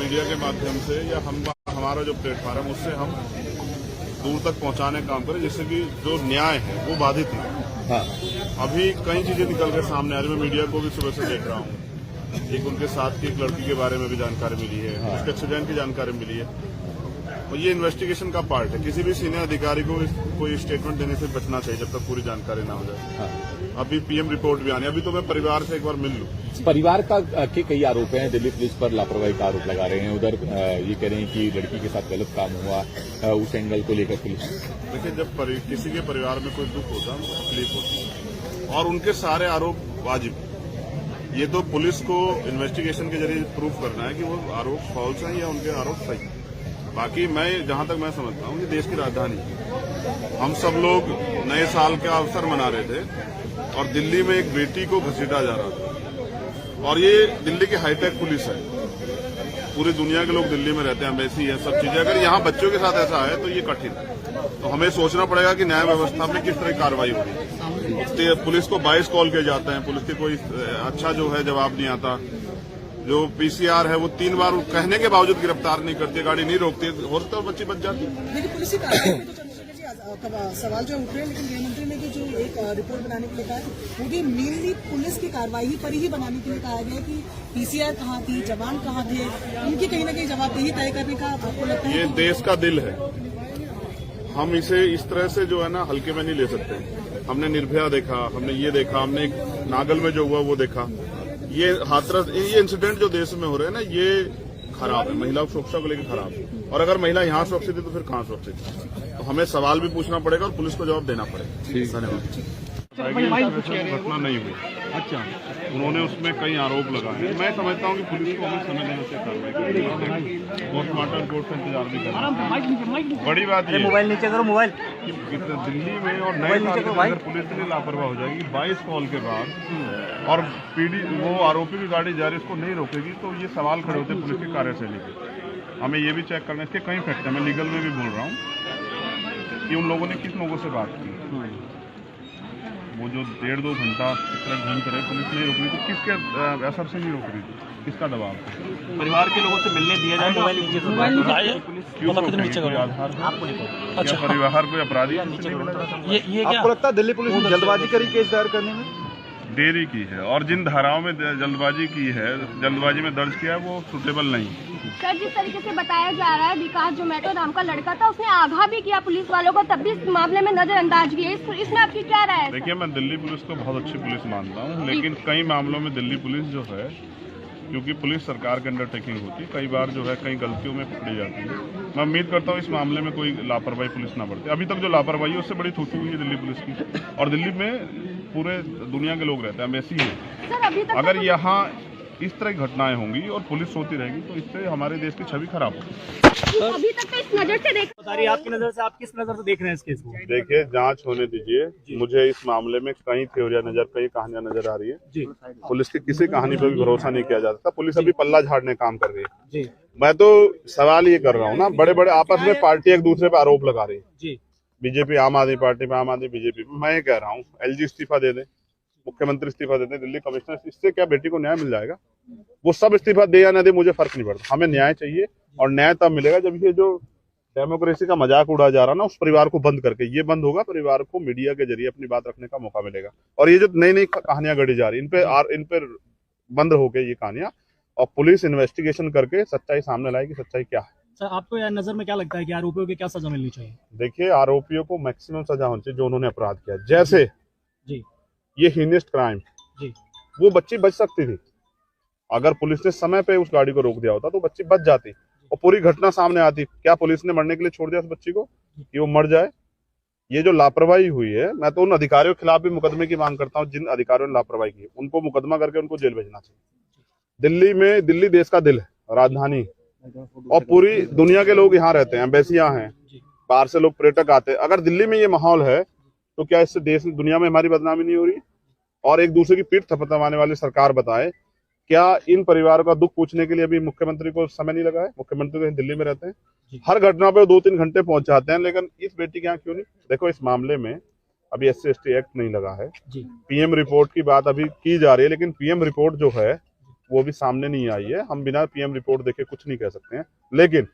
Media के माध्यम से या हमारा जो प्लेटफॉर्म है उससे हम दूर तक पहुंचाने का काम करें, जिससे कि जो न्याय है वो बाधित ना हो। हाँ। अभी कई चीजें निकल के सामने आ रही है। मैं मीडिया को भी सुबह से देख रहा हूँ। एक उनके साथ की एक लड़की के बारे में भी जानकारी मिली है, उसके एक्सीडेंट की जानकारी मिली है। और ये इन्वेस्टिगेशन का पार्ट है। किसी भी सीनियर अधिकारी को कोई स्टेटमेंट देने से बचना चाहिए जब तक पूरी जानकारी ना हो जाए। हाँ। अभी पीएम रिपोर्ट भी आनी है। अभी तो मैं परिवार से एक बार मिल लूं। परिवार के कई आरोप हैं, दिल्ली पुलिस पर लापरवाही का आरोप लगा रहे हैं। उधर ये कह रहे हैं कि लड़की के साथ गलत काम हुआ, उस एंगल को लेकर पुलिस। देखिए, जब किसी के परिवार में कोई दुख होता है, तकलीफ होती है और उनके सारे आरोप वाजिब। ये तो पुलिस को इन्वेस्टिगेशन के जरिए प्रूफ करना है कि वो आरोप फॉल्स हैं या उनके आरोप सही हैं। बाकी मैं जहां तक मैं समझता हूं कि देश की राजधानी है। हम सब लोग नए साल का अवसर मना रहे थे और दिल्ली में एक बेटी को घसीटा जा रहा था। और ये दिल्ली की हाईटेक पुलिस है। पूरी दुनिया के लोग दिल्ली में रहते हैं, एम्बेसी है, सब चीजें। अगर यहाँ बच्चों के साथ ऐसा है तो ये कठिन है। तो हमें सोचना पड़ेगा कि न्याय व्यवस्था में किस तरह की कार्रवाई होगी। पुलिस को 22 कॉल किए जाते हैं, पुलिस के कोई अच्छा जो है जवाब नहीं आता। जो पीसीआर है वो 3 बार कहने के बावजूद गिरफ्तार नहीं करती, गाड़ी नहीं रोकती, हो सकता है बच्ची बच जाती है। देखिए, पुलिस की कार्रवाई में तो चंद्रशेखर जी सवाल जो उठ रहे हैं, लेकिन गृहमंत्री ने जो एक रिपोर्ट बनाने के लिए कहा है वो भी मेनली पुलिस की कार्रवाई पर ही बनाने के लिए कहा गया कि पीसीआर कहाँ थी, जवान कहाँ थे, उनकी कहीं न कहीं जवाबदेही तय करने का आपको लगता है? ये देश का दिल है। हम इसे इस तरह से जो है ना हल्के में नहीं ले सकते। हमने निर्भया देखा, हमने ये देखा, हमने एक नागल में जो हुआ वो देखा। ये हाथरस, ये इंसिडेंट जो देश में हो रहे हैं ना, ये खराब है, महिला सुरक्षा को लेकर खराब है। और अगर महिला यहाँ सुरक्षित है तो फिर कहाँ सुरक्षित है? तो हमें सवाल भी पूछना पड़ेगा और पुलिस को जवाब देना पड़ेगा। धन्यवाद। घटना नहीं हुई। अच्छा, उन्होंने उसमें कई आरोप लगाए हैं। मैं समझता हूँ कि पुलिस को हमें समय देने से कार्रवाई करनी, पोस्टमार्टम रिपोर्ट का इंतजार भी करना। बड़ी बात ये मोबाइल नीचे करो, मोबाइल दिल्ली में और नए साल के अंदर पुलिस ने लापरवाह हो जाएगी 22 कॉल के बाद और वो आरोपी की गाड़ी जा रही उसको नहीं रोकेगी, तो ये सवाल खड़े होते हैं पुलिस की कार्यशैली के। हमें ये भी चेक करना है। इसके कई फैक्ट है, मैं लीगल में भी बोल रहा हूँ कि उन लोगों ने किस लोगों से बात की। वो जो 1.5-2 घंटा इस तरह घूमते रहे, पुलिस नहीं रोक रही तो किसके असर से नहीं रोक रही थी, किसका दबाव था? परिवार के लोगों से मिलने दिया जाए। मोबाइल नीचे करो, क्यों आधार क्या परिवार कोई अपराधी? आपको लगता है दिल्ली पुलिस ने जल्दबाजी करी केस दायर करने में? देरी की है और जिन धाराओं में जल्दबाजी की है, जल्दबाजी में दर्ज किया है, वो सुटेबल नहीं। सर, जिस तरीके से बताया जा रहा है, विकास जोमेटो नाम का लड़का था, उसने आगाह भी किया पुलिस वालों को, तब भी इस मामले में नजरअंदाज किया। इसमें आपकी क्या राय है? देखिए, मैं दिल्ली पुलिस को बहुत अच्छी पुलिस मानता हूँ, लेकिन कई मामलों में दिल्ली पुलिस जो है, क्योंकि पुलिस सरकार की अंडरटेकिंग होती है, कई बार जो है कई गलतियों में पकड़ी जाती है। मैं उम्मीद करता हूँ इस मामले में कोई लापरवाही पुलिस ना बरते। अभी तक जो लापरवाही है उससे बड़ी थूथू हुई है दिल्ली पुलिस की। और दिल्ली में पूरे दुनिया के लोग रहते हैं, एम्बेसी है। अगर यहाँ इस तरह की घटनाएं होंगी और पुलिस सोती रहेगी तो इससे हमारे देश की छवि खराब होगी। अभी तक तो इस नजर से देख, आपकी नजर से आप किस नजर से देख रहे हैं इस केस को? देखिए, जांच होने दीजिए। मुझे इस मामले में कई थ्योरियां कई कहानियां नजर आ रही है। पुलिस की किसी कहानी पर भी भरोसा नहीं किया जा सकता। पुलिस अभी पल्ला झाड़ने काम कर रही है। मैं तो सवाल ये कर रहा हूँ ना, बड़े बड़े आपस में पार्टी एक दूसरे पर आरोप लगा रही है। बीजेपी आम आदमी पार्टी पे, आम आदमी बीजेपी पे। मैं ये कह रहा हूँ एलजी इस्तीफा दे दे, मुख्यमंत्री इस्तीफा दे दे, दिल्ली कमिश्नर, इससे क्या बेटी को न्याय मिल जाएगा? वो सब इस्तीफा दे या न दे, मुझे फर्क नहीं पड़ता। हमें न्याय चाहिए और न्याय तब मिलेगा जब ये जो डेमोक्रेसी का मजाक उड़ा जा रहा ना, उस परिवार को बंद करके, ये बंद होगा, परिवार को मीडिया के जरिए अपनी बात रखने का मौका मिलेगा। और ये जो नई नई कहानियां गढ़ी जा रही, इन पे बंद होके ये कहानियां, और पुलिस इन्वेस्टिगेशन करके सच्चाई सामने लाएगी, सच्चाई क्या है। सर, आपको यह नजर में क्या लगता है कि आरोपियों को क्या सजा मिलनी चाहिए? देखिए, आरोपियों को मैक्सिमम सजा होनी चाहिए जो उन्होंने अपराध किया। जैसे ये हीनेस्ट क्राइम, वो बच्ची बच सकती थी अगर पुलिस ने समय पे उस गाड़ी को रोक दिया होता, तो बच्ची बच जाती और पूरी घटना सामने आती। क्या पुलिस ने मरने के लिए छोड़ दिया उस बच्ची को कि वो मर जाए? ये जो लापरवाही हुई है, मैं तो उन अधिकारियों के खिलाफ भी मुकदमे की मांग करता हूँ जिन अधिकारियों ने लापरवाही की, उनको मुकदमा करके उनको जेल भेजना चाहिए। दिल्ली देश का दिल है, राजधानी, और पूरी दुनिया के लोग यहाँ रहते हैं, एम्बेसियां हैं, बाहर से लोग पर्यटक आते हैं। अगर दिल्ली में ये माहौल है तो क्या इससे देश दुनिया में हमारी बदनामी नहीं हो रही? और एक दूसरे की पीठ थपथपाने वाली सरकार बताए, क्या इन परिवारों का दुख पूछने के लिए अभी मुख्यमंत्री को समय नहीं लगा है? मुख्यमंत्री तो दिल्ली में रहते हैं, हर घटना पे 2-3 घंटे पहुंच जाते हैं, लेकिन इस बेटी के यहाँ क्यों नहीं? देखो, इस मामले में अभी SC/ST एक्ट नहीं लगा है। पीएम रिपोर्ट की बात अभी की जा रही है, लेकिन पीएम रिपोर्ट जो है वो भी सामने नहीं आई है। हम बिना पीएम रिपोर्ट देखे कुछ नहीं कह सकते हैं, लेकिन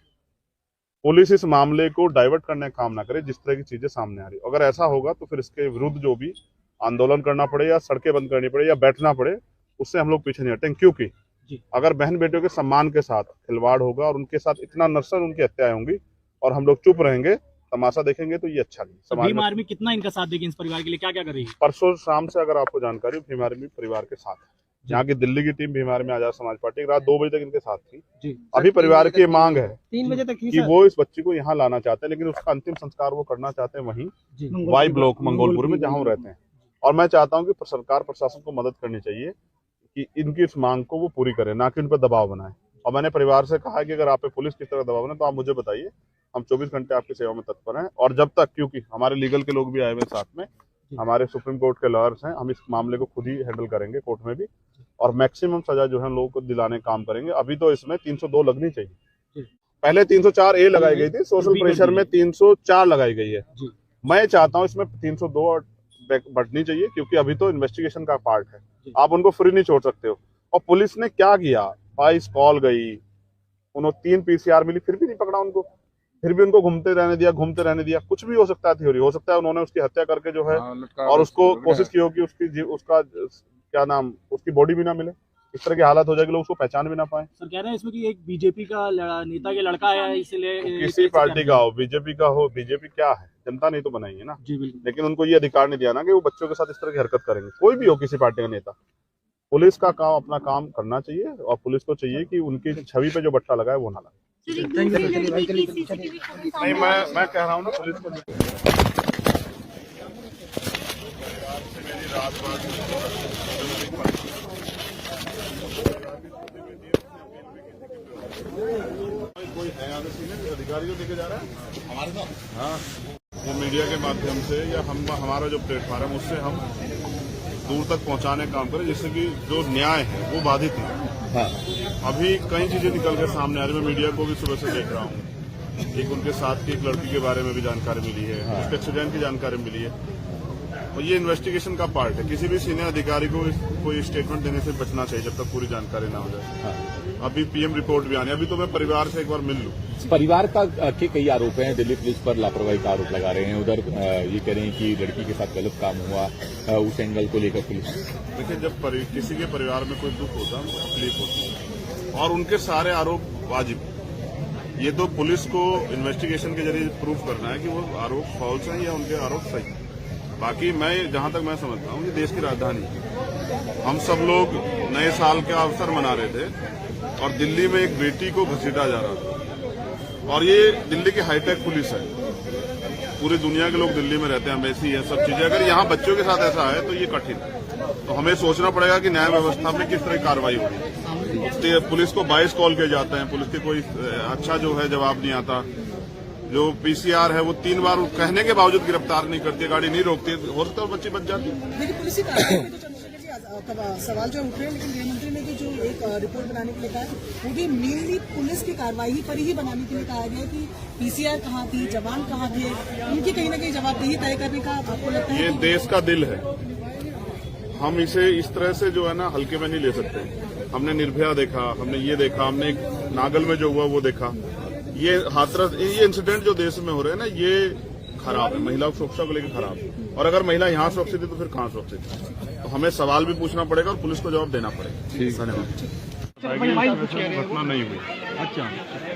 पुलिस इस मामले को डाइवर्ट करने का काम ना करे जिस तरह की चीजें सामने आ रही। अगर ऐसा होगा तो फिर इसके विरुद्ध जो भी आंदोलन करना पड़े या सड़कें बंद करनी पड़े या बैठना पड़े, उससे हम लोग पीछे नहीं हटेंगे। क्योंकि अगर बहन बेटियों के सम्मान के साथ खिलवाड़ होगा और उनके साथ इतना नरसर उनकी हत्याएं होंगी और हम लोग चुप रहेंगे, तमाशा देखेंगे, तो ये अच्छा नहीं। समाज भीम आर्मी कितना इनका साथ देगी इस परिवार के लिए, क्या क्या कर रही है? परसों शाम से अगर आपको जानकारी, भीम आर्मी परिवार के साथ है। यहाँ की दिल्ली की team Bhim army Azad Samaj party रात 2 बजे तक इनके साथ थी। अभी परिवार की मांग है 3 बजे तक कि वो इस बच्ची को यहाँ लाना चाहते हैं, लेकिन उसका अंतिम संस्कार वो करना चाहते हैं वहीं वाई ब्लॉक मंगोलपुर में, जहाँ वो रहते हैं। और मैं चाहता हूँ कि सरकार प्रशासन को मदद करनी चाहिए कि इनकी इस मांग को वो पूरी करे, ना कि उन पर दबाव बनाए। और मैंने परिवार से कहा कि अगर आप पे पुलिस किस तरह दबाव बनाए तो आप मुझे बताइए, हम 24 घंटे आपकी सेवा में तत्पर हैं। और जब तक, क्योंकि हमारे लीगल के लोग भी आए हुए साथ में, हमारे सुप्रीम कोर्ट के लॉयर्स हैं, हम इस मामले को खुद ही हैंडल करेंगे कोर्ट में भी, और मैक्सिमम सजा जो है लोगों को दिलाने का काम करेंगे। अभी तो इसमें 302 लगनी चाहिए, पहले 304A लगाई गई थी, सोशल प्रेशर में 304 लगाई गई है। मैं चाहता हूँ इसमें 302 बढ़नी चाहिए, क्योंकि अभी तो इन्वेस्टिगेशन का पार्ट है, आप उनको फ्री नहीं छोड़ सकते हो। और पुलिस ने क्या किया, 22 कॉल गई, उन्होंने 3 PCR मिली, फिर भी नहीं पकड़ा उनको, फिर भी उनको घूमते रहने दिया। कुछ भी हो सकता है, थ्योरी हो सकता है उन्होंने उसकी हत्या करके जो है और उसको कोशिश की होगी उसका क्या नाम, उसकी बॉडी भी ना मिले, इस तरह की हालत हो जाएगी, लोग उसको पहचान भी ना पाए। सर कह रहे हैं इसमें कि एक बीजेपी का नेता के लड़का है, इसलिए किसी पार्टी का हो, बीजेपी का हो, बीजेपी क्या है, जनता नहीं तो बनाई है ना। जी बिल्कुल। लेकिन उनको ये अधिकार नहीं दिया ना कि वो बच्चों के साथ इस तरह की हरकत करेंगे, कोई भी हो किसी पार्टी का नेता। पुलिस का काम अपना काम करना चाहिए, और पुलिस को चाहिए कि उनकी छवि पे जो बट्टा लगा है वो ना लगे। नहीं, मैं कह रहा हूँ ना पुलिस को, कोई है अधिकारी को लेके जा रहा है हमारे साथ। हाँ, वो मीडिया के माध्यम से या हमारा जो प्लेटफॉर्म है उससे हम दूर तक पहुंचाने का काम करें, जिससे कि जो न्याय है वो बाधित है। हाँ। अभी कई चीजें निकल के सामने आ रही है, मैं मीडिया को भी सुबह से देख रहा हूँ। एक उनके साथ की एक लड़की के बारे में भी जानकारी मिली है, उसके एक्सीडेंट की जानकारी मिली है, और ये इन्वेस्टिगेशन का पार्ट है। किसी भी सीनियर अधिकारी को कोई स्टेटमेंट देने से बचना चाहिए जब तक पूरी जानकारी ना हो जाए। हाँ। अभी पीएम रिपोर्ट भी आनी, अभी तो मैं परिवार से एक बार मिल लूं। परिवार के कई आरोप हैं, दिल्ली पुलिस पर लापरवाही का आरोप लगा रहे हैं। उधर ये कह रहे हैं कि लड़की के साथ गलत काम हुआ, उस एंगल को लेकर पुलिस। देखिए, जब किसी के परिवार में कोई दुख होता है, तकलीफ होती है, और उनके सारे आरोप वाजिब। ये तो पुलिस को इन्वेस्टिगेशन के जरिए प्रूफ करना है कि वो आरोप फॉल्स हैं या उनके आरोप सही हैं। बाकी मैं जहां तक मैं समझता हूँ, ये देश की राजधानी है। हम सब लोग नए साल का अवसर मना रहे थे और दिल्ली में एक बेटी को घसीटा जा रहा था, और ये दिल्ली की हाईटेक पुलिस है, पूरी दुनिया के लोग दिल्ली में रहते हैं, एम्बेसी है, सब चीजें। अगर यहाँ बच्चों के साथ ऐसा है तो ये कठिन है। तो हमें सोचना पड़ेगा कि न्याय व्यवस्था में किस तरह की कार्रवाई होगी। पुलिस को 22 कॉल किए जाते हैं, पुलिस के कोई अच्छा जो है जवाब नहीं आता। जो PCR है वो 3 बार कहने के बावजूद गिरफ्तार नहीं करती, गाड़ी नहीं रोकती, हो सकता है बच्ची बच जाती है। देखिए, पुलिस की कार्रवाई में तो चंद्रशेखर जी सवाल जो उठ रहे हैं, लेकिन गृह मंत्री ने जो एक रिपोर्ट बनाने के लिए कहा है, वो भी मेनली पुलिस की कार्रवाई पर ही बनाने के लिए कहा गया कि PCR कहाँ थी, जवान कहाँ थे, उनकी कहीं ना कहीं जवाबदेही तय करने का आपको लगता है? ये देश का दिल है, हम इसे इस तरह से जो है ना हल्के में नहीं ले सकते। हमने निर्भया देखा, हमने ये देखा, हमने नागल में जो हुआ वो देखा। ये हाथरस, ये इंसिडेंट जो देश में हो रहे हैं ना, ये खराब है, महिला सुरक्षा को लेकर खराब है। और अगर महिला यहाँ सुरक्षित है तो फिर कहाँ सुरक्षित है? तो हमें सवाल भी पूछना पड़ेगा और पुलिस को जवाब देना पड़ेगा। धन्यवाद। घटना नहीं हुई। अच्छा,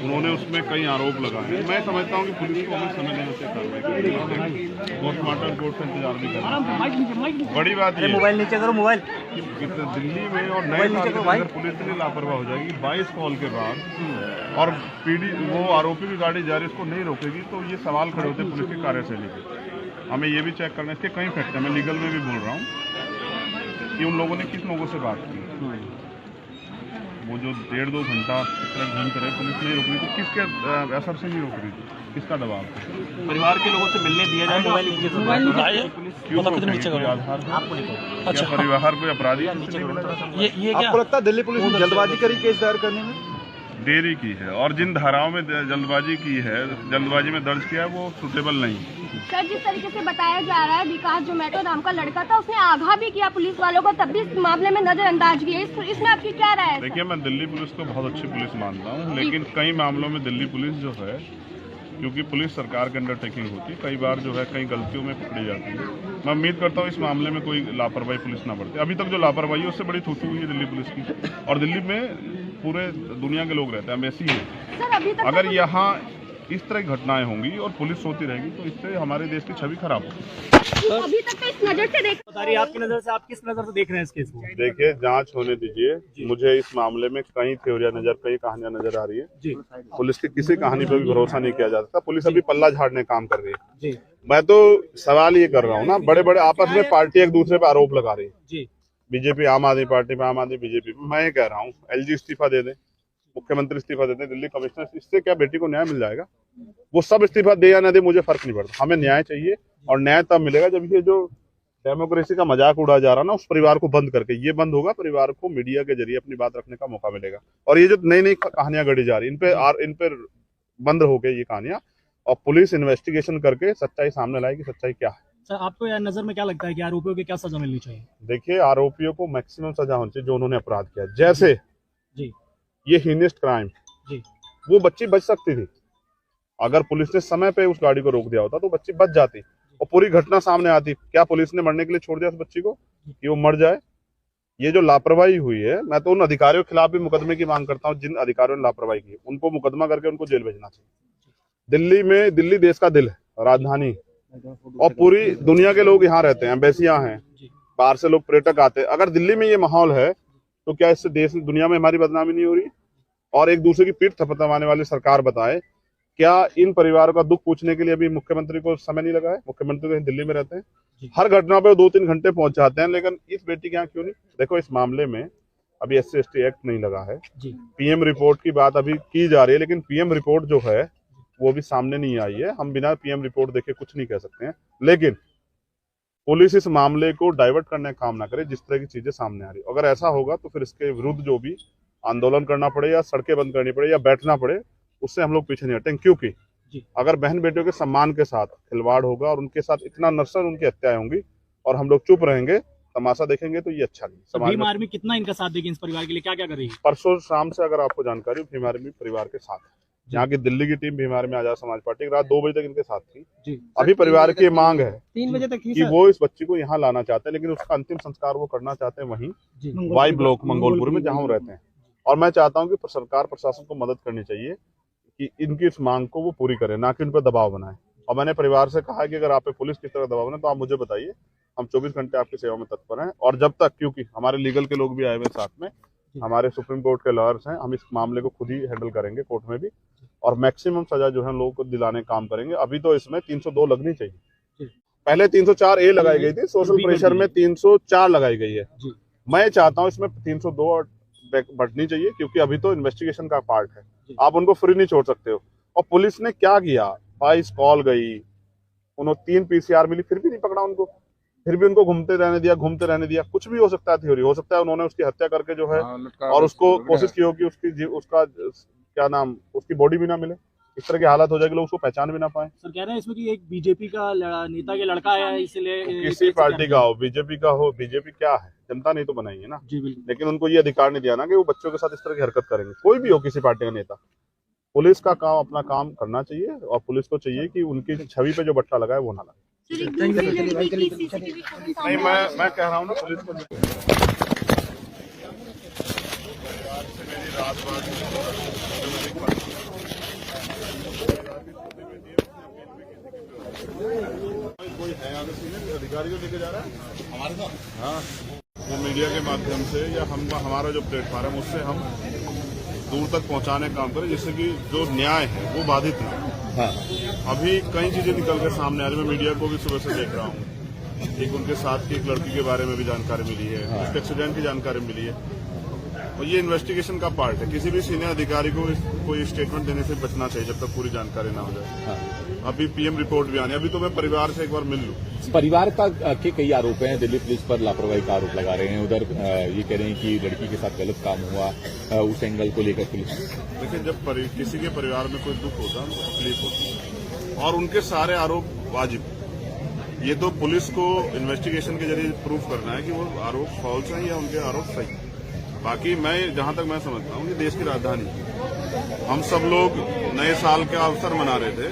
उन्होंने उसमें कई आरोप लगाए। मैं समझता हूँ कि पुलिस को हमें समय देने से कार्रवाई करनी, पोस्टमार्टम रिपोर्ट का इंतजार भी करना। बड़ी बात ये मोबाइल नीचे करो, मोबाइल दिल्ली में और नए साल के अंदर पुलिस के लिए लापरवाह हो जाएगी। 22 कॉल के बाद और वो आरोपी की गाड़ी जा रही, उसको नहीं रोकेगी, तो ये सवाल खड़े होते पुलिस की कार्यशैली पे। हमें ये भी चेक करना है, इसके कई फैक्ट है, मैं लीगल में भी बोल रहा हूँ कि उन लोगों ने किस लोगों से बात की। वो जो 1.5-2 घंटा इस तरह घूमते रहे, पुलिस नहीं रोक रही, तो किसके असर से नहीं रोक रही थी, किसका दबाव था? परिवार के लोगों से मिलने दिया जाए, मोबाइल नीचे क्यों अच्छा, परिवार को अपराधी आपको लगता है दिल्ली पुलिस ने जल्दबाजी करी केस दायर करने में? देरी की है और जिन धाराओं में जल्दबाजी की है, जल्दबाजी में दर्ज किया है, वो सुटेबल नहीं। सर, जिस तरीके से बताया जा रहा है विकास जो मेट्रो नाम का लड़का था उसने आगाह भी किया पुलिस वालों को, तब भी इस मामले में नजरअंदाज किया, इसमें आपकी क्या राय है? देखिए, मैं दिल्ली पुलिस को बहुत अच्छी पुलिस मानता हूँ, लेकिन कई मामलों में दिल्ली पुलिस जो है, क्योंकि पुलिस सरकार के अंडरटेकिंग होती है, कई बार जो है कई गलतियों में पकड़ी जाती है। मैं उम्मीद करता हूँ इस मामले में कोई लापरवाही पुलिस ना बरते। अभी तक जो लापरवाही है उससे बड़ी थूथू हुई है दिल्ली पुलिस की, और दिल्ली में पूरे दुनिया के लोग रहते हैं, वैसी है। सर, अभी तक अगर यहाँ इस तरह की घटनाएं होंगी और पुलिस सोती रहेगी तो इससे हमारे देश की छवि खराब होगी। अभी तक तो इस नजर से देख बता रही आपकी नजर से, आप किस नजर से देख रहे हैं इस केस को? देखिए, जांच होने दीजिए। मुझे इस मामले में कई थ्योरियां कई कहानियां नजर आ रही है जी। पुलिस की किसी कहानी पर भी भरोसा नहीं किया जा सकता। पुलिस अभी पल्ला झाड़ने काम कर रही है जी। मैं तो सवाल ये कर रहा हूँ ना, बड़े बड़े आपस में पार्टी एक दूसरे पर आरोप लगा रही है जी। बीजेपी आम आदमी पार्टी पे, आम आदमी बीजेपी पे। मैं ये कह रहा हूँ एलजी इस्तीफा दे दे, मुख्यमंत्री इस्तीफा दे दे, दिल्ली कमिश्नर, इससे क्या बेटी को न्याय मिल जाएगा? वो सब इस्तीफा दे या न दे, मुझे फर्क नहीं पड़ता। हमें न्याय चाहिए, और न्याय तब मिलेगा जब ये जो डेमोक्रेसी का मजाक उड़ा जा रहा ना, उस परिवार को बंद करके, ये बंद होगा, परिवार को मीडिया के जरिए अपनी बात रखने का मौका मिलेगा। और ये जो नई नई कहानियां गढ़ी जा रही, इन पे बंद हो गई ये कहानियां, और पुलिस इन्वेस्टिगेशन करके सच्चाई सामने लाएगी, सच्चाई क्या है। सर, आपको यह नजर में क्या लगता है कि आरोपियों की क्या सजा मिलनी चाहिए? देखिए, आरोपियों को मैक्सिमम सजा होनी चाहिए जो उन्होंने अपराध किया। जैसे जी। ये हीनेस्ट क्राइम, जी। वो बच्ची बच सकती थी। अगर पुलिस ने समय पे उस गाड़ी को रोक दिया होता तो बच्ची बच जाती और पूरी घटना सामने आती। क्या पुलिस ने मरने के लिए छोड़ दिया उस बच्ची को कि वो मर जाए? ये जो लापरवाही हुई है, मैं तो उन अधिकारियों के खिलाफ भी मुकदमे की मांग करता हूँ जिन अधिकारियों ने लापरवाही की। उनको मुकदमा करके उनको जेल भेजना चाहिए। दिल्ली देश का दिल है, राजधानी, और पूरी दुनिया के लोग यहाँ रहते हैं, एम्बेसियां हैं, बाहर से लोग पर्यटक आते हैं। अगर दिल्ली में ये माहौल है तो क्या इससे देश दुनिया में हमारी बदनामी नहीं हो रही? और एक दूसरे की पीठ थपथपाने वाली सरकार बताए, क्या इन परिवारों का दुख पूछने के लिए अभी मुख्यमंत्री को समय नहीं लगा है? मुख्यमंत्री तो दिल्ली में रहते हैं, हर घटना पे 2-3 घंटे पहुंच जाते हैं, लेकिन इस बेटी के यहाँ क्यों नहीं? देखो, इस मामले में अभी SC/ST एक्ट नहीं लगा है। PM रिपोर्ट की बात अभी की जा रही है, लेकिन PM रिपोर्ट जो है वो भी सामने नहीं आई है। हम बिना PM रिपोर्ट देखे कुछ नहीं कह सकते हैं, लेकिन पुलिस इस मामले को डाइवर्ट करने का काम ना करे जिस तरह की चीजें सामने आ रही। अगर ऐसा होगा तो फिर इसके विरुद्ध जो भी आंदोलन करना पड़े या सड़कें बंद करनी पड़े या बैठना पड़े, उससे हम लोग पीछे नहीं हटेंगे। क्योंकि अगर बहन बेटियों के सम्मान के साथ खिलवाड़ होगा और उनके साथ इतना नरसर उनकी हत्याएं होंगी और हम लोग चुप रहेंगे, तमाशा देखेंगे, तो ये अच्छा नहीं। भीम आर्मी कितना इनका साथ देगी इस परिवार के लिए, क्या क्या कर रही है? परसों शाम से अगर आपको जानकारी, भीम आर्मी परिवार के साथ, यहाँ की दिल्ली की team Bhim army Azad Samaj party रात 2 बजे तक इनके साथ थी। अभी परिवार की मांग है 3 बजे तक कि वो इस बच्ची को यहाँ लाना चाहते हैं, लेकिन उसका अंतिम संस्कार वो करना चाहते हैं वहीं वाई ब्लॉक मंगोलपुर में, जहाँ वो रहते हैं। और मैं चाहता हूँ कि सरकार प्रशासन को मदद करनी चाहिए कि इनकी इस मांग को वो पूरी करे, ना कि उन पर दबाव बनाए। और मैंने परिवार से कहा है कि अगर आप पे पुलिस किस तरह दबाव बनाए तो आप मुझे बताइए, हम 24 घंटे आपकी सेवा में तत्पर हैं। और जब तक, क्योंकि हमारे लीगल के लोग भी आए हुए साथ में, हमारे सुप्रीम कोर्ट के लॉयर्स हैं, हम इस मामले को खुद ही हैंडल करेंगे कोर्ट में भी, और मैक्सिमम सजा जो है लोगों को दिलाने का काम करेंगे। अभी तो इसमें 302 लगनी चाहिए, पहले 304A लगाई गई थी, सोशल प्रेशर में 304 लगाई गई है। मैं चाहता हूँ इसमें 302 बढ़नी चाहिए, क्योंकि अभी तो इन्वेस्टिगेशन का पार्ट है, आप उनको फ्री नहीं छोड़ सकते हो। और पुलिस ने क्या किया, 22 कॉल गई, उन्होंने 3 PCR मिली, फिर भी नहीं पकड़ा उनको, फिर भी उनको घूमते रहने दिया। कुछ भी हो सकता है, थ्योरी हो सकता है उन्होंने उसकी हत्या करके जो है, और उसको कोशिश की होगी उसका क्या नाम, उसकी बॉडी भी ना मिले, इस तरह की हालत हो जाएगी, लोग उसको पहचान भी ना पाए। सर, कह रहे हैं इसमें कि एक बीजेपी का नेता के लड़का है, इसलिए किसी पार्टी का हो, बीजेपी का हो, बीजेपी क्या है, जनता नहीं तो बनाई है ना जी, बिल्कुल। लेकिन उनको ये अधिकार नहीं दिया ना कि वो बच्चों के साथ इस तरह की हरकत करेंगे। कोई भी हो, किसी पार्टी का नेता, पुलिस का काम अपना काम करना चाहिए, और पुलिस को चाहिए कि उनकी छवि पे जो बट्टा लगा है वो ना लगे। नहीं, मैं कह रहा हूँ ना, पुलिस को कोई है अधिकारी को लेके जा रहा है हमारे साथ। हाँ, वो मीडिया के माध्यम से या हमारा जो प्लेटफॉर्म है उससे हम दूर तक पहुंचाने का काम करें, जिससे कि जो न्याय है वो बाधित ना। हाँ। अभी कई चीजें निकल के सामने आ रही है, मैं मीडिया को भी सुबह से देख रहा हूँ। एक उनके साथ की एक लड़की के बारे में भी जानकारी मिली है, उसके एक्सीडेंट की जानकारी मिली है। और ये इन्वेस्टिगेशन का पार्ट है। किसी भी सीनियर अधिकारी को कोई स्टेटमेंट देने से बचना चाहिए जब तक पूरी जानकारी ना हो जाए। हाँ। अभी पीएम रिपोर्ट भी आनी, अभी तो मैं परिवार से एक बार मिल लूं। परिवार के कई आरोप हैं, दिल्ली पुलिस पर लापरवाही का आरोप लगा रहे हैं। उधर ये कह रहे हैं कि लड़की के साथ गलत काम हुआ, उस एंगल को लेकर पुलिस। देखिए, जब किसी के परिवार में कोई दुख होता है तो तकलीफ होती है और उनके सारे आरोप वाजिब। ये तो पुलिस को इन्वेस्टिगेशन के जरिए प्रूफ करना है कि वो आरोप फॉल्स हैं या उनके आरोप सही। बाकी मैं जहां तक मैं समझता हूं कि देश की राजधानी, हम सब लोग नए साल का अवसर मना रहे थे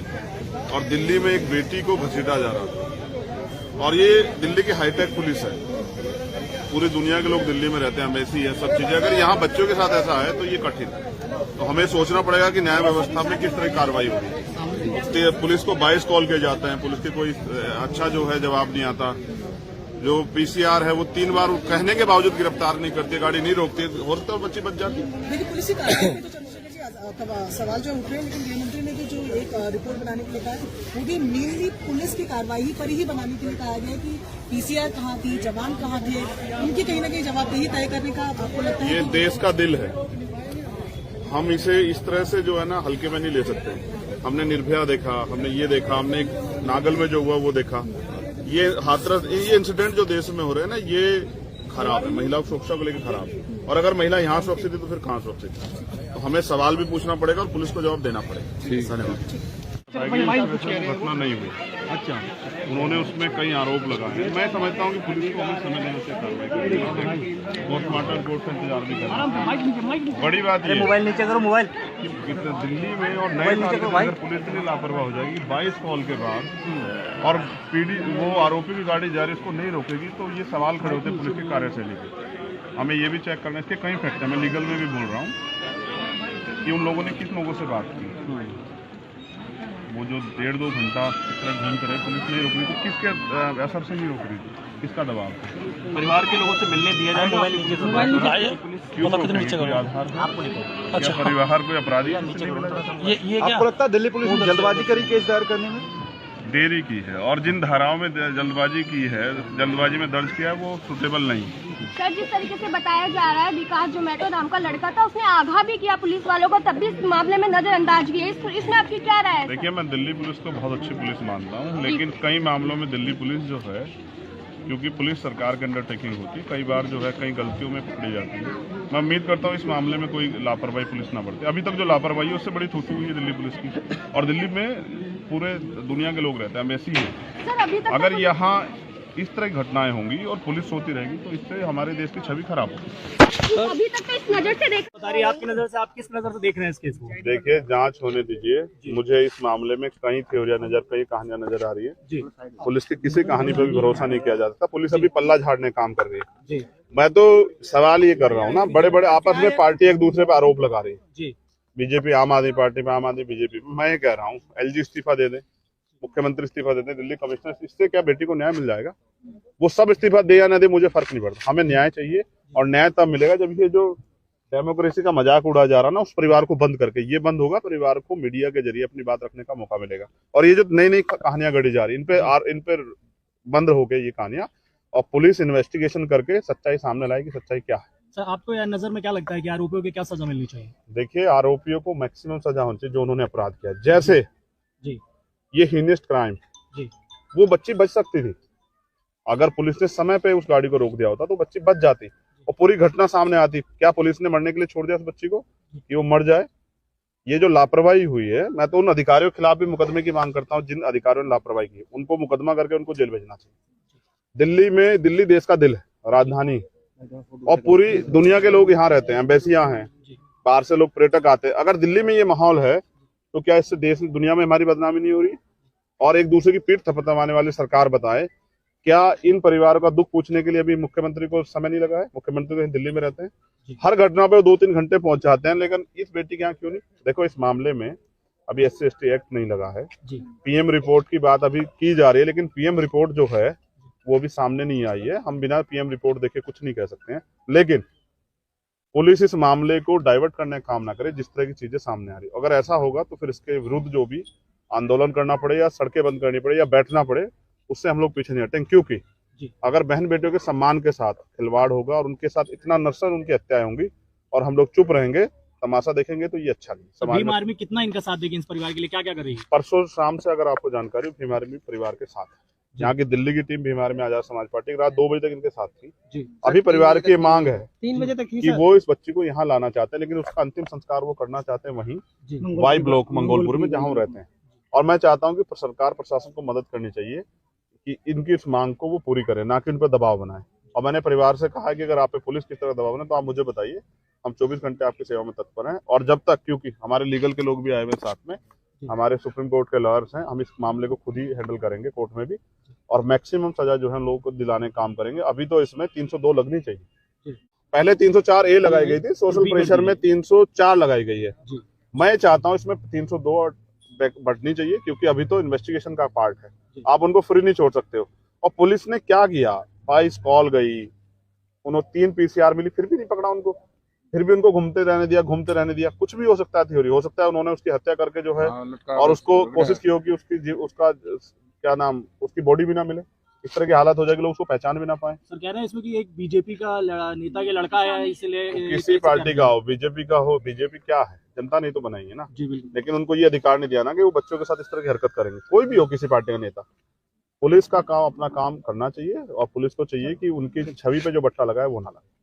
और दिल्ली में एक बेटी को घसीटा जा रहा था। और ये दिल्ली की हाईटेक पुलिस है, पूरी दुनिया के लोग दिल्ली में रहते हैं, एम्बेसी है, सब चीजें। अगर यहाँ बच्चों के साथ ऐसा है तो ये कठिन है। तो हमें सोचना पड़ेगा कि न्याय व्यवस्था में किस तरह की कार्रवाई होगी। पुलिस को 22 कॉल किए जाते हैं, पुलिस के कोई अच्छा जो है जवाब नहीं आता। जो पीसीआर है वो 3 बार कहने के बावजूद गिरफ्तार नहीं करती, गाड़ी नहीं रोकती, हो सकता है बच्ची बच जाती। देखिए, पुलिस की कार्रवाई में तो चंद्रशेखर जी सवाल जो उठ रहे हैं, लेकिन गृहमंत्री ने जो एक रिपोर्ट बनाने के लिए कहा है, वो भी मेनली पुलिस की कार्रवाई पर ही बनाने के लिए कहा गया कि पीसीआर कहाँ थी, जवान कहाँ थे, उनकी कहीं ना कहीं जवाबदेही तय करने का आपको लगता है? ये देश का दिल है, हम इसे इस तरह से जो है ना हल्के में नहीं ले सकते। हमने निर्भया देखा, हमने ये देखा, हमने नागल में जो हुआ वो देखा। ये हाथरस, ये इंसिडेंट जो देश में हो रहे हैं ना, ये खराब है, महिला सुरक्षा को लेकर खराब है। और अगर महिला यहाँ सुरक्षित है तो फिर कहाँ सुरक्षित है? तो हमें सवाल भी पूछना पड़ेगा और पुलिस को जवाब देना पड़ेगा। धन्यवाद। घटना नहीं हुई। अच्छा, उन्होंने उसमें कई आरोप लगाए हैं। मैं समझता हूँ कि पुलिस को हमें समय देने से कार्रवाई करनी, पोस्टमार्टम रिपोर्ट का इंतजार भी करना। बड़ी बात ये मोबाइल नीचे करो, मोबाइल। कि दिल्ली में और नए साल के अंदर पुलिस इतनी लापरवाह हो जाएगी, 22 कॉल के बाद और वो आरोपी की गाड़ी जा रही है, उसको नहीं रोकेगी, तो ये सवाल खड़े होते हैं पुलिस की कार्यशैली पे। हमें ये भी चेक करना है, इसके कई फैक्ट है। मैं लीगल में भी बोल रहा हूँ कि उन लोगों ने किस लोगों से बात की। वो जो 1.5-2 घंटा इस तरह घूमते रहे, पुलिस नहीं रोक रही थी, किसके असर से नहीं रोक रही थी, किसका दबाव था? परिवार के लोगों से मिलने दिया जाए, मोबाइल नीचे करो, क्यों रोकेगी? कोई आधार है? क्या परिवार कोई अपराधी है? ये आपको लगता है दिल्ली पुलिस ने जल्दबाजी करी केस दायर करने में? देरी की है और जिन धाराओं में जल्दबाजी की है, जल्दबाजी में दर्ज किया है, वो सुटेबल नहीं। सर, जिस तरीके से बताया जा रहा है, विकास जो मेट्रो नाम का लड़का था, उसने आगाह भी किया पुलिस वालों को, तब भी इस मामले में नजरअंदाज किया। इसमें आपकी क्या राय है? देखिए, मैं दिल्ली पुलिस को बहुत अच्छी पुलिस मानता हूँ, लेकिन कई मामलों में दिल्ली पुलिस जो है, क्योंकि पुलिस सरकार की अंडरटेकिंग होती है, कई बार जो है कई गलतियों में पकड़ी जाती है। मैं उम्मीद करता हूँ इस मामले में कोई लापरवाही पुलिस ना बरते। अभी तक जो लापरवाही है उससे बड़ी थूथू हुई है दिल्ली पुलिस की। और दिल्ली में पूरे दुनिया के लोग रहते हैं, एम्बेसी है। सर, अभी तक अगर यहाँ इस तरह की घटनाएं होंगी और पुलिस सोती रहेगी तो इससे हमारे देश की छवि खराब होगी। अभी तक तो इस नजर से देख बताइए, आपकी नजर से, आप किस नजर से देख रहे हैं इस केस को? देखिए, जांच होने दीजिए। मुझे इस मामले में कई थ्योरियां कई कहानियां नजर आ रही है जी। पुलिस की किसी कहानी पर भी भरोसा नहीं किया जा सकता। पुलिस अभी पल्ला झाड़ने काम कर रही है जी। मैं तो सवाल ये कर रहा हूँ ना, बड़े बड़े आपस में पार्टी एक दूसरे पर आरोप लगा रही है जी। बीजेपी आम आदमी पार्टी पे, आम आदमी बीजेपी। मैं ये कह रहा हूँ एलजी इस्तीफा दे दे, मुख्यमंत्री इस्तीफा दे दे, दिल्ली कमिश्नर, इससे क्या बेटी को न्याय मिल जाएगा? वो सब इस्तीफा दे या न दे, मुझे फर्क नहीं पड़ता। हमें न्याय चाहिए और न्याय तब मिलेगा जब ये जो डेमोक्रेसी का मजाक उड़ा जा रहा ना, उस परिवार को बंद करके, ये बंद होगा, परिवार को मीडिया के जरिए अपनी बात रखने का मौका मिलेगा। और ये जो नई नई कहानियां गढ़ी जा रही, इन पे बंद हो गई ये कहानियां, और पुलिस इन्वेस्टिगेशन करके सच्चाई सामने लाएगी, सच्चाई क्या है। सर, आपको यह नजर में क्या लगता है कि आरोपियों को क्या सजा मिलनी चाहिए? देखिए, आरोपियों को मैक्सिमम सजा होनी चाहिए जो उन्होंने अपराध किया। जैसे जी, ये हीनेस्ट क्राइम, जी, वो बच्ची बच सकती थी। अगर पुलिस ने समय पे उस गाड़ी को रोक दिया होता तो बच्ची बच जाती और पूरी घटना सामने आती। क्या पुलिस ने मरने के लिए छोड़ दिया उस बच्ची को कि वो मर जाए? ये जो लापरवाही हुई है, मैं तो उन अधिकारियों के खिलाफ भी मुकदमे की मांग करता हूँ जिन अधिकारियों ने लापरवाही की, उनको मुकदमा करके उनको जेल भेजना चाहिए। दिल्ली देश का दिल है, राजधानी, और पूरी दुनिया के लोग यहाँ रहते हैं, एम्बेसियां हैं, बाहर से लोग पर्यटक आते हैं। अगर दिल्ली में ये माहौल है तो क्या इससे देश दुनिया में हमारी बदनामी नहीं हो रही? और एक दूसरे की पीठ थपथपाने वाली सरकार बताए, क्या इन परिवारों का दुख पूछने के लिए अभी मुख्यमंत्री को समय नहीं लगा है? मुख्यमंत्री तो दिल्ली में रहते हैं, हर घटना पे 2-3 घंटे पहुंच जाते हैं, लेकिन इस बेटी के यहाँ क्यों नहीं? देखो, इस मामले में अभी SC/ST एक्ट नहीं लगा है, PM रिपोर्ट की बात अभी की जा रही है, लेकिन PM रिपोर्ट जो है वो भी सामने नहीं आई है। हम बिना PM रिपोर्ट देखे कुछ नहीं कह सकते हैं, लेकिन पुलिस इस मामले को डाइवर्ट करने का काम ना करे जिस तरह की चीजें सामने आ रही। अगर ऐसा होगा तो फिर इसके विरुद्ध जो भी आंदोलन करना पड़े या सड़कें बंद करनी पड़े या बैठना पड़े, उससे हम लोग पीछे नहीं हटेंगे। क्योंकि अगर बहन बेटियों के सम्मान के साथ खिलवाड़ होगा और उनके साथ इतना नफरत, उनकी हत्याएं होंगी और हम लोग चुप रहेंगे, तमाशा देखेंगे तो ये अच्छा नहीं। समाज भीम में आर्मी कितना इनका साथ देगी इस परिवार के लिए, क्या क्या कर रही है? परसों शाम से अगर आपको जानकारी, भीम आर्मी परिवार के साथ है। यहाँ की दिल्ली की team Bhim army Azad Samaj party रात 2 बजे तक इनके साथ थी। जी। अभी परिवार की मांग है 3 बजे तक कि वो इस बच्ची को यहाँ लाना चाहते हैं, लेकिन उसका अंतिम संस्कार वो करना चाहते हैं वहीं वाई ब्लॉक मंगोलपुर में, जहाँ वो रहते हैं। और मैं चाहता हूँ कि सरकार प्रशासन को मदद करनी चाहिए कि इनकी इस मांग को वो पूरी करे, ना कि उन पर दबाव बनाए। और मैंने परिवार से कहा कि अगर आप पे पुलिस किस तरह दबाव बनाए तो आप मुझे बताइए, हम 24 घंटे आपकी सेवा में तत्पर हैं। और जब तक, क्योंकि हमारे लीगल के लोग भी आए हुए साथ में, हमारे सुप्रीम कोर्ट के लॉयर्स हैं, हम इस मामले को खुद ही हैंडल करेंगे कोर्ट में भी, और मैक्सिमम सजा जो है लोगों को दिलाने का काम करेंगे। अभी तो इसमें 302 लगनी चाहिए, पहले 304 ए लगाई गई थी, सोशल प्रेशर में 304 लगाई गई है। मैं चाहता हूँ इसमें 302 बढ़नी चाहिए, क्योंकि अभी तो इन्वेस्टिगेशन का पार्ट है, आप उनको फ्री नहीं छोड़ सकते हो। और पुलिस ने क्या किया, 22 कॉल गई, उन्होंने 3 PCR मिली, फिर भी नहीं पकड़ा उनको, फिर भी उनको घूमते रहने दिया। कुछ भी हो सकता है, थ्योरी हो सकता है उन्होंने उसकी हत्या करके जो है और उसको कोशिश की होगी उसका क्या नाम, उसकी बॉडी भी ना मिले, इस तरह की हालत हो जाएगी, लोग उसको पहचान भी ना पाए। सर कह रहे हैं इसमें कि एक बीजेपी का नेता के लड़का आया है, इसलिए किसी पार्टी का हो, बीजेपी का हो, बीजेपी क्या है, जनता नहीं तो बनाई है ना। जी बिल्कुल। लेकिन उनको ये अधिकार नहीं दिया ना कि वो बच्चों के साथ इस तरह की हरकत करेंगे, कोई भी हो किसी पार्टी का नेता। पुलिस का काम अपना काम करना चाहिए, और पुलिस को चाहिए कि उनकी छवि पे जो बट्टा लगा है वो ना लगे।